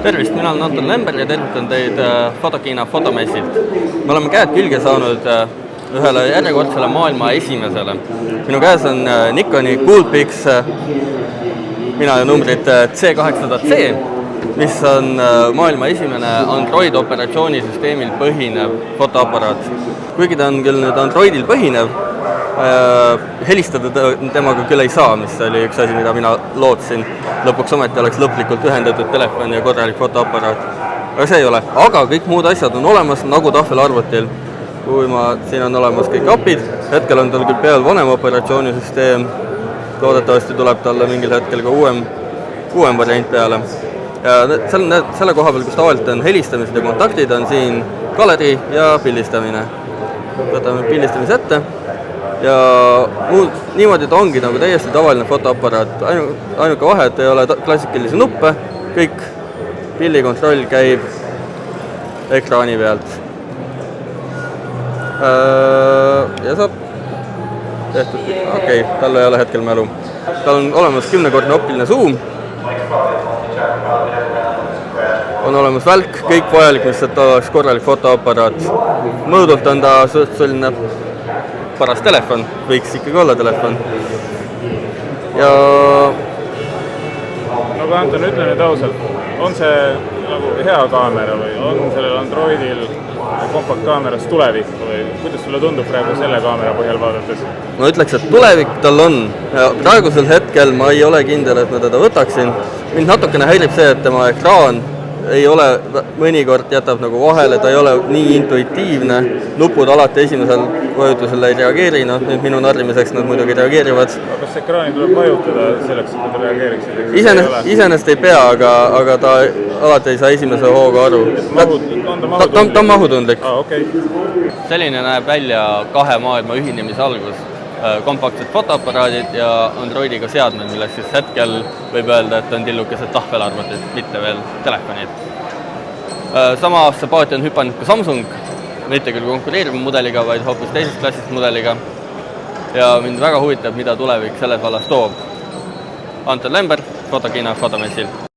Tervist, mina olen Anton Lember ja tervitan teid Fotokiina fotomessilt. Me oleme käed külge saanud ühele järjekordsele maailma esimesele. Minu käes on Nikoni Coolpix, mina numbrit C800C, mis on maailma esimene Android operatsioonisüsteemil põhinev fotoaparaat. Kuigi ta on küll nüüd Androidil põhinev, helistada temaga küll ei saa, mis oli üks asi, mida mina lootsin. Lõpuks ometi oleks lõplikult ühendatud telefon ja korralik fotoaparaat. Aga see ei ole. Aga kõik muud asjad on olemas, nagu tahvelarvutil. Siin on olemas kõik apid. Hetkel on tal küll peal vanem operatsioonisüsteem. Loodetavasti tuleb talle mingil hetkel ka uuem variant peale. Ja selle koha peal, kus tavaliselt on helistamised ja kontaktid, on siin galeri ja pildistamine. Võtame pildistamise ette. Ja niimoodi ta ongi nagu täiesti tavaline fotoaparaat. Ainuke vahe, et ei ole klassikalisi nuppe, kõik pildikontroll käib ekraani pealt. Ja saab tehtud, tal ei ole hetkel mälu. Tal on olemas 10-kordne optiline zoom. On olemas välk, kõik vajalik, mis et oleks korralik fotoaparaat. Mõõdult on ta selline paras telefon, võiks ikkagi olla telefon. Ja Aga Anton, ütle nüüd ausalt, on see nagu hea kaamera või on sellel Androidil kompaktkaameras tulevik või kuidas sulle tundub praegu selle kaamera põhjal vaadates? Ma ütleks, et tulevik tal on. Ja praegusel hetkel ma ei ole kindel, et ma teda võtaksin. Mind natukene häirib see, et tema ekraan ei ole, mõnikord jätab nagu vahele, ta ei ole nii intuitiivne. Nupud alati esimesel vajutusel ei reageeri, nüüd minu narrimiseks nad muidugi reageerivad. Aga kas ekraani tuleb vajutada selleks, et nad reageeriksid? Iseenesest ei pea, aga ta alati ei saa esimese hooga aru. Ta on mahutundlik. Selline näeb välja kahe maailma ühinemise algus. Kompaktsed fotoaparaadid ja Androidiga seadmed, milleks siis hetkel võib öelda, et on tillukesed tahvelarvutid, mitte veel telefonid. Sama paati on hüpanud ka Samsung, mitte küll konkureeriva mudeliga, vaid hoopis teisest klassist mudeliga. Ja mind väga huvitab, mida tulevik selles vallas toob. Anton Lember, Fotokiina fotomessil.